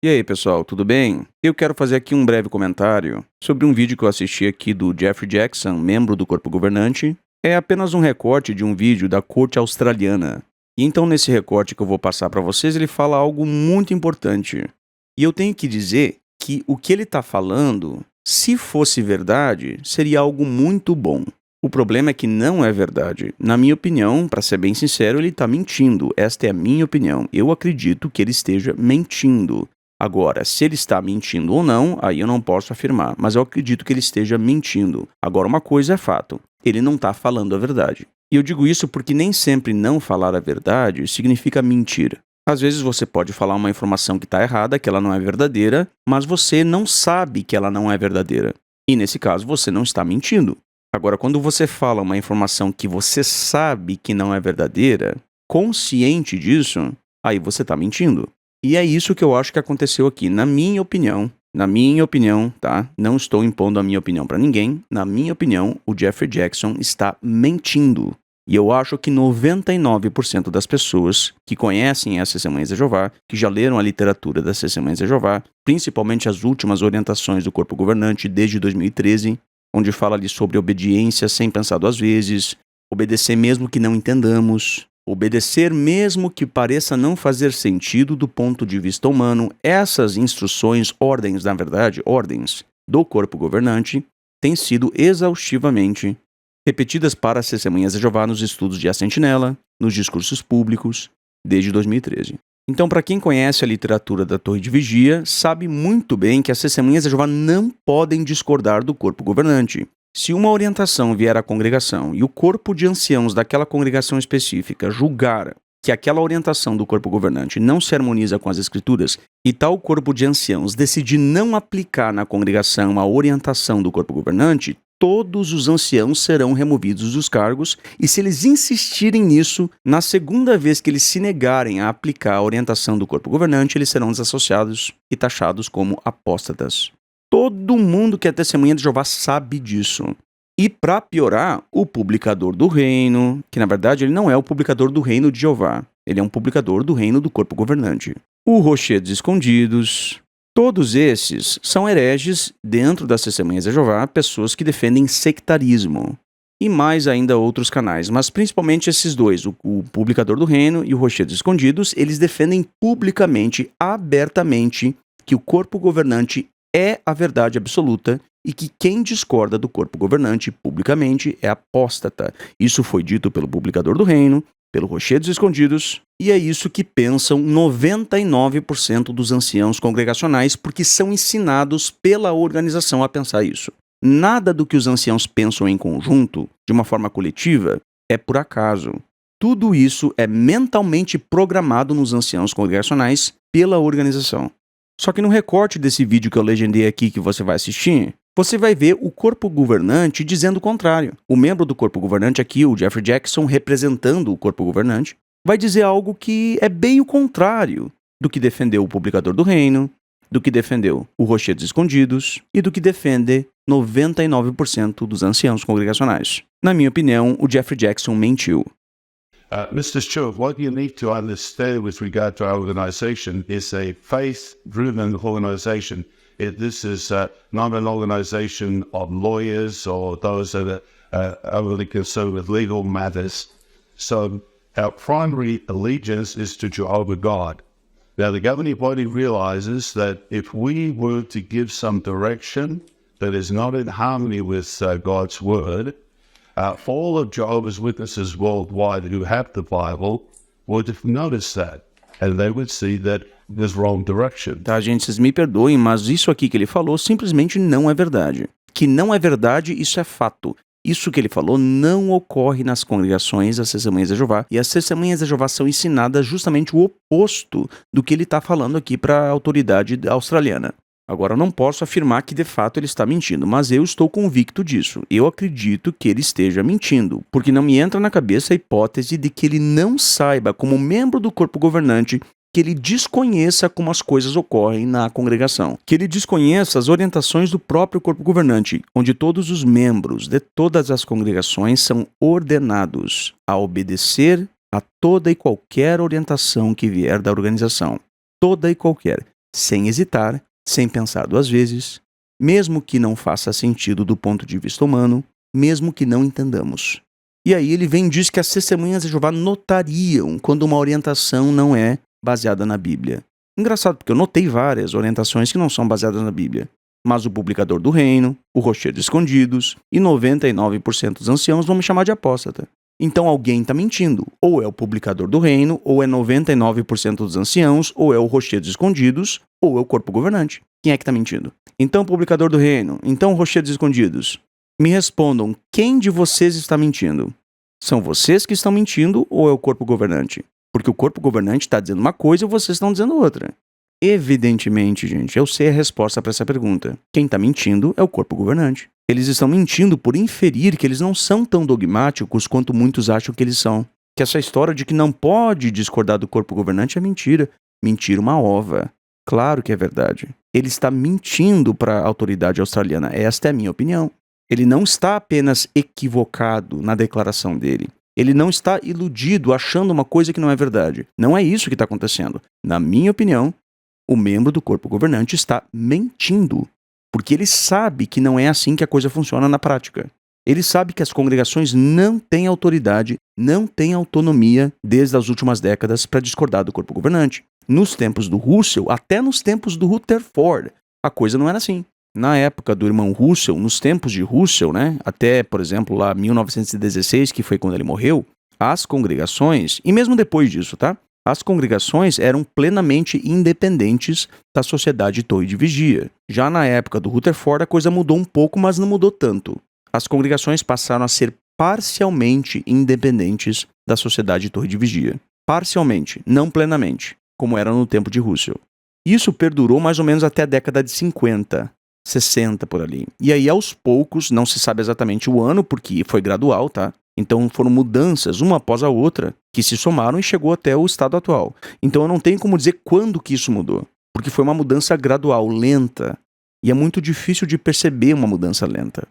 E aí, pessoal, tudo bem? Eu quero fazer aqui um breve comentário sobre um vídeo que eu assisti aqui do Jeffrey Jackson, membro do corpo governante. É apenas um recorte de um vídeo da corte australiana. E então, nesse recorte que eu vou passar para vocês, ele fala algo muito importante. E eu tenho que dizer que o que ele está falando, se fosse verdade, seria algo muito bom. O problema é que não é verdade. Na minha opinião, para ser bem sincero, ele está mentindo. Esta é a minha opinião. Eu acredito que ele esteja mentindo. Agora, se ele está mentindo ou não, aí eu não posso afirmar, mas eu acredito que ele esteja mentindo. Agora, uma coisa é fato, ele não está falando a verdade. E eu digo isso porque nem sempre não falar a verdade significa mentir. Às vezes você pode falar uma informação que está errada, que ela não é verdadeira, mas você não sabe que ela não é verdadeira. E nesse caso, você não está mentindo. Agora, quando você fala uma informação que você sabe que não é verdadeira, consciente disso, aí você está mentindo. E é isso que eu acho que aconteceu aqui, na minha opinião. Na minha opinião, tá? Não estou impondo a minha opinião para ninguém. Na minha opinião, o Jeffrey Jackson está mentindo. E eu acho que 99% das pessoas que conhecem as Testemunhas de Jeová, que já leram a literatura das Testemunhas de Jeová, principalmente as últimas orientações do corpo governante desde 2013, onde fala ali sobre obediência sem pensar duas vezes, obedecer mesmo que não entendamos, obedecer mesmo que pareça não fazer sentido do ponto de vista humano. Essas instruções, ordens, na verdade, ordens do corpo governante, têm sido exaustivamente repetidas para as Testemunhas de Jeová nos estudos de A Sentinela, nos discursos públicos, desde 2013. Então, para quem conhece a literatura da Torre de Vigia, sabe muito bem que as Testemunhas de Jeová não podem discordar do corpo governante. Se uma orientação vier à congregação e o corpo de anciãos daquela congregação específica julgar que aquela orientação do corpo governante não se harmoniza com as escrituras e tal corpo de anciãos decidir não aplicar na congregação a orientação do corpo governante, todos os anciãos serão removidos dos cargos e, se eles insistirem nisso, na segunda vez que eles se negarem a aplicar a orientação do corpo governante, eles serão desassociados e taxados como apóstatas. Todo mundo que é testemunha de Jeová sabe disso. E para piorar, o publicador do reino, que na verdade ele não é o publicador do reino de Jeová, ele é um publicador do reino do corpo governante. O Rochedos Escondidos, todos esses são hereges dentro das Testemunhas de Jeová, pessoas que defendem sectarismo. E mais ainda outros canais, mas principalmente esses dois, o publicador do reino e o Rochedos Escondidos, eles defendem publicamente, abertamente, que o corpo governante é a verdade absoluta e que quem discorda do corpo governante publicamente é apóstata. Isso foi dito pelo publicador do reino, pelo Rochedos Escondidos, e é isso que pensam 99% dos anciãos congregacionais, porque são ensinados pela organização a pensar isso. Nada do que os anciãos pensam em conjunto, de uma forma coletiva, é por acaso. Tudo isso é mentalmente programado nos anciãos congregacionais pela organização. Só que no recorte desse vídeo que eu legendei aqui que você vai assistir, você vai ver o corpo governante dizendo o contrário. O membro do corpo governante aqui, o Jeffrey Jackson, representando o corpo governante, vai dizer algo que é bem o contrário do que defendeu o publicador do reino, do que defendeu o Rochedos Escondidos e do que defende 99% dos anciãos congregacionais. Na minha opinião, o Jeffrey Jackson mentiu. Mr. Stewart, what you need to understand with regard to our organization is a faith-driven organization. This is not an organization of lawyers or those that are overly concerned with legal matters. So our primary allegiance is to Jehovah God. Now, the governing body realizes that if we were to give some direction that is not in harmony with God's word, all of Jehovah's Witnesses worldwide who have the Bible would notice that, and they would see that there's wrong direction. Tá, gente, vocês me perdoem, mas isso aqui que ele falou simplesmente não é verdade. Que não é verdade, isso é fato. Isso que ele falou não ocorre nas congregações das Testemunhas de Jeová, e as Testemunhas de Jeová são ensinadas justamente o oposto do que ele está falando aqui para a autoridade australiana. Agora, eu não posso afirmar que de fato ele está mentindo, mas eu estou convicto disso. Eu acredito que ele esteja mentindo, porque não me entra na cabeça a hipótese de que ele não saiba, como membro do corpo governante, que ele desconheça como as coisas ocorrem na congregação, que ele desconheça as orientações do próprio corpo governante, onde todos os membros de todas as congregações são ordenados a obedecer a toda e qualquer orientação que vier da organização. Toda e qualquer. sem hesitar, sem pensar duas vezes, mesmo que não faça sentido do ponto de vista humano, mesmo que não entendamos. E aí ele vem e diz que as testemunhas de Jeová notariam quando uma orientação não é baseada na Bíblia. Engraçado, porque eu notei várias orientações que não são baseadas na Bíblia. Mas o publicador do reino, o rochedo de escondidos e 99% dos anciãos vão me chamar de apóstata. Então alguém está mentindo. Ou é o publicador do reino, ou é 99% dos anciãos, ou é o rochedo de escondidos, ou é o corpo governante. Quem é que está mentindo? Então o publicador do reino, então o rochedo de escondidos. Me respondam, quem de vocês está mentindo? São vocês que estão mentindo ou é o corpo governante? Porque o corpo governante está dizendo uma coisa e vocês estão dizendo outra. Evidentemente, gente, eu sei a resposta para essa pergunta. Quem está mentindo é o corpo governante. Eles estão mentindo por inferir que eles não são tão dogmáticos quanto muitos acham que eles são. Que essa história de que não pode discordar do corpo governante é mentira. Mentira uma ova. Claro que é verdade. Ele está mentindo para a autoridade australiana. Esta é a minha opinião. Ele não está apenas equivocado na declaração dele. Ele não está iludido achando uma coisa que não é verdade. Não é isso que está acontecendo. Na minha opinião, o membro do corpo governante está mentindo, porque ele sabe que não é assim que a coisa funciona na prática. Ele sabe que as congregações não têm autoridade, não têm autonomia desde as últimas décadas para discordar do corpo governante. Nos tempos do Russell, até nos tempos do Rutherford, a coisa não era assim. Na época do irmão Russell, nos tempos de Russell, até, por exemplo, lá 1916, que foi quando ele morreu, as congregações, e mesmo depois disso, as congregações eram plenamente independentes da sociedade Torre de Vigia. Já na época do Rutherford, a coisa mudou um pouco, mas não mudou tanto. As congregações passaram a ser parcialmente independentes da sociedade Torre de Vigia. Parcialmente, não plenamente, como era no tempo de Russell. Isso perdurou mais ou menos até a década de 50, 60 por ali. E aí, aos poucos, não se sabe exatamente o ano, porque foi gradual, Então foram mudanças, uma após a outra, que se somaram e chegou até o estado atual. Então eu não tenho como dizer quando que isso mudou, porque foi uma mudança gradual, lenta, e é muito difícil de perceber uma mudança lenta.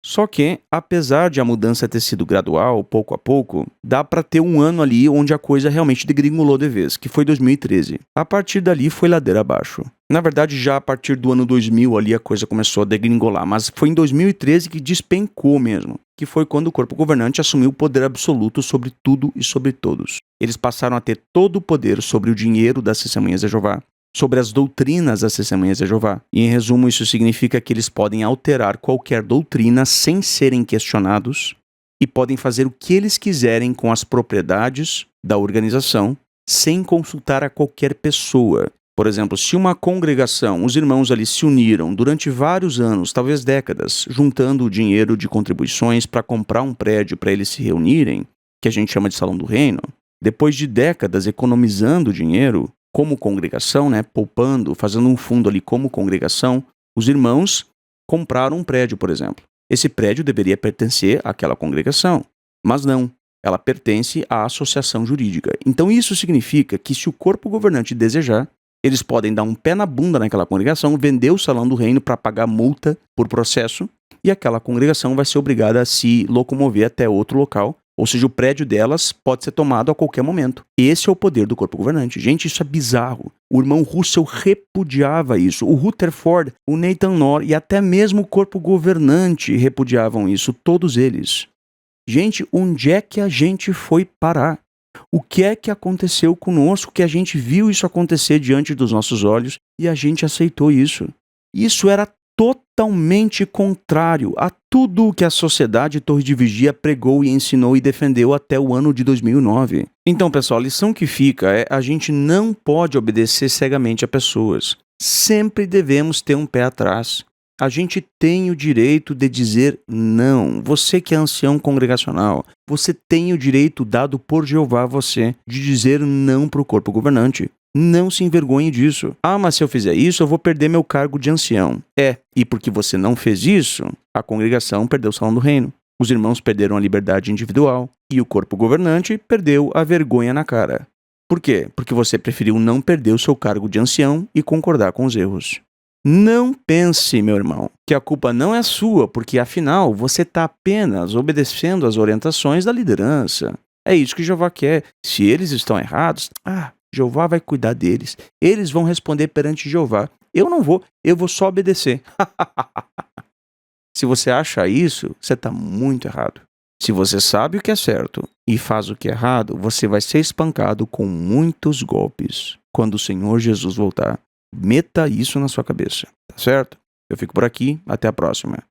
Só que, apesar de a mudança ter sido gradual, pouco a pouco, dá para ter um ano ali onde a coisa realmente degringolou de vez, que foi 2013. A partir dali foi ladeira abaixo. Na verdade, já a partir do ano 2000 ali a coisa começou a degringolar, mas foi em 2013 que despencou mesmo, que foi quando o corpo governante assumiu o poder absoluto sobre tudo e sobre todos. Eles passaram a ter todo o poder sobre o dinheiro das testemunhas de Jeová, sobre as doutrinas das testemunhas de Jeová. E, em resumo, isso significa que eles podem alterar qualquer doutrina sem serem questionados e podem fazer o que eles quiserem com as propriedades da organização sem consultar a qualquer pessoa. Por exemplo, se uma congregação, os irmãos ali se uniram durante vários anos, talvez décadas, juntando o dinheiro de contribuições para comprar um prédio para eles se reunirem, que a gente chama de Salão do Reino, depois de décadas economizando dinheiro, como congregação, poupando, fazendo um fundo ali como congregação, os irmãos compraram um prédio, por exemplo. Esse prédio deveria pertencer àquela congregação, mas não, ela pertence à associação jurídica. Então isso significa que se o corpo governante desejar, eles podem dar um pé na bunda naquela congregação, vender o Salão do Reino para pagar multa por processo, e aquela congregação vai ser obrigada a se locomover até outro local. Ou seja, o prédio delas pode ser tomado a qualquer momento. Esse é o poder do corpo governante. Gente, isso é bizarro. O irmão Russell repudiava isso. O Rutherford, o Nathan Knorr e até mesmo o corpo governante repudiavam isso. Todos eles. Gente, onde é que a gente foi parar? O que é que aconteceu conosco que a gente viu isso acontecer diante dos nossos olhos e a gente aceitou isso? Isso era totalmente contrário a tudo o que a sociedade Torre de Vigia pregou e ensinou e defendeu até o ano de 2009. Então, pessoal, a lição que fica é a gente não pode obedecer cegamente a pessoas. Sempre devemos ter um pé atrás. A gente tem o direito de dizer não. Você que é ancião congregacional, você tem o direito dado por Jeová a você de dizer não para o corpo governante. Não se envergonhe disso. Ah, mas se eu fizer isso, eu vou perder meu cargo de ancião. E porque você não fez isso, a congregação perdeu o Salão do Reino. Os irmãos perderam a liberdade individual. E o corpo governante perdeu a vergonha na cara. Por quê? Porque você preferiu não perder o seu cargo de ancião e concordar com os erros. Não pense, meu irmão, que a culpa não é sua, porque afinal você está apenas obedecendo às orientações da liderança. É isso que Jeová quer. Se eles estão errados, Jeová vai cuidar deles. Eles vão responder perante Jeová. Eu não vou, eu vou só obedecer. Se você acha isso, você está muito errado. Se você sabe o que é certo e faz o que é errado, você vai ser espancado com muitos golpes quando o Senhor Jesus voltar. Meta isso na sua cabeça, tá certo? Eu fico por aqui, até a próxima.